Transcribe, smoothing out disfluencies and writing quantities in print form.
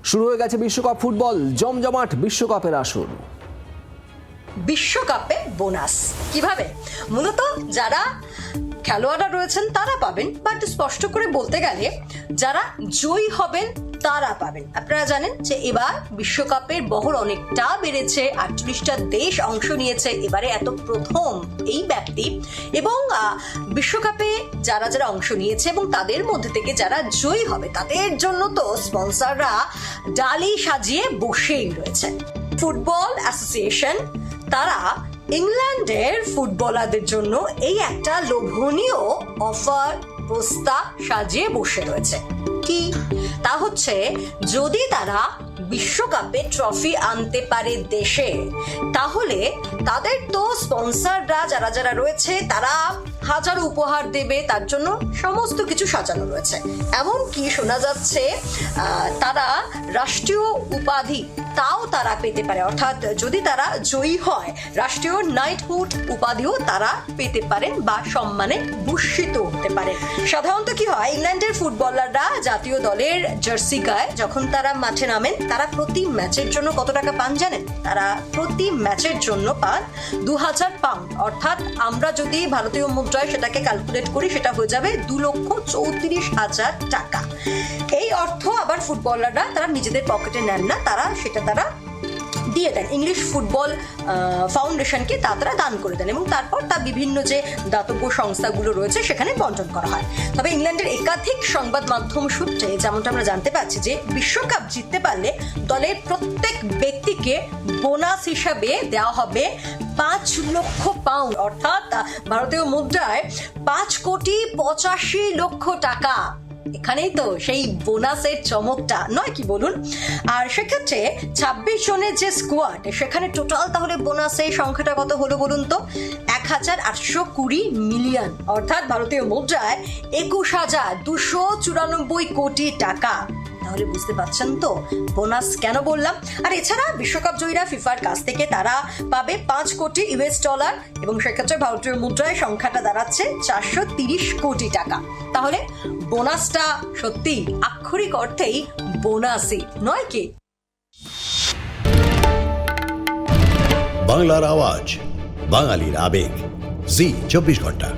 শুরু হয়ে গেছে বিশ্বকাপ ফুটবল, জমজমাট বিশ্বকাপের আসর। বিশ্বকাপে বোনাস কিভাবে? মূলত যারা খেলোয়াড়রা রয়েছেন তারা পাবেন, বাট স্পষ্ট করে বলতে গেলে যারা জয়ী হবেন তারা পাবেন। আপনারা জানেন যে এবার বিশ্বকাপের বহর অনেকটা বেড়েছে, 48টা দেশ অংশ নিয়েছে এবারে, এত প্রথম এই ব্যক্তি। এবং বিশ্বকাপে যারা যারা অংশ নিয়েছে এবং তাদের মধ্যে থেকে যারা জয়ী হবে তাদের জন্য তো স্পন্সররা ডালি সাজিয়ে বসেই রয়েছে। ফুটবল অ্যাসোসিয়েশন তারা ইংল্যান্ডের ফুটবলারদের জন্য এই একটা লোভনীয় অফার প্রস্তাব সাজিয়ে বসে রয়েছে। কি তা হচ্ছে, যদি তারা বিশ্বকাপে ট্রফি আনতে পারে দেশে, তাহলে তাদের তো স্পন্সররা যারা যারা রয়েছে তারা হাজার উপহার দেবে, তার জন্য সমস্ত কিছু সাজানো রয়েছে। এমন কি শোনা যাচ্ছে তারা রাষ্ট্রীয় উপাধি তাও তারা পেতে পারে, অর্থাৎ যদি তারা জয়ী হয় রাষ্ট্রীয় নাইটহুড উপাধিও তারা পেতে পারেন বা সম্মানে ভূষিত হতে পারে। সাধারণত কি হয়, ইংল্যান্ডের ফুটবলাররা জাতীয় দলের জার্সি গায়ে যখন তারা মাঠে নামেন, তারা প্রতি ম্যাচের জন্য কত টাকা পান জানেন? তারা প্রতি ম্যাচের জন্য পান 2000 পাউন্ড, অর্থাৎ আমরা যদি ভারতীয় মুদ্রায় সেটাকে ক্যালকুলেট করি সেটা হয়ে যাবে 2,34,000 টাকা। এই অর্থ আবার ফুটবলাররা তারা নিজেদের পকেটে নেন না, তারা দিয়ে দেন ইংলিশ ফুটবল ফাউন্ডেশনকে, তারা দান করে দেন এবং তারপর তা বিভিন্ন যে দাতব্য সংস্থাগুলো রয়েছে সেখানে বন্টন করা হয়। তবে ইংল্যান্ডের একাধিক সংবাদ মাধ্যম সূত্রে যেমনটা আমরা জানতে পারছি যে বিশ্বকাপ জিততে পারলে দলের প্রত্যেক ব্যক্তিকে বোনাস হিসাবে দেওয়া হবে 5 লক্ষ পাউন্ড, অর্থাৎ ভারতীয় মুদ্রায় 5,85,00,000 টাকা। এখানেই তো সেই বোনাসের চমকটা, নয় কি বলুন? আর সেক্ষেত্রে 26 জনের যে স্কোয়াড, সেখানে টোটাল তাহলে বোনাসের সংখ্যাটা কত হলো বলুন তো? 1,820 মিলিয়ন, অর্থাৎ ভারতীয় মুদ্রায় 21,294 কোটি টাকা। তাহলে বুঝতে পারছেন তো বোনাস কেন বললাম। আর এছাড়া বিশ্বকাপ জয়ীরা ফিফার কাছ থেকে তারা পাবে 5 কোটি ইউএস ডলার এবং সেক্ষেত্রে ভারতীয় মুদ্রায় সংখ্যাটা দাঁড়াচ্ছে 430 কোটি টাকা। তাহলে বোনাসটা সত্যি আক্ষরিক অর্থেই বোনাসই, নয় কি? বাংলার আওয়াজ, বাঙালির আবেগ, জি 24 ঘন্টা।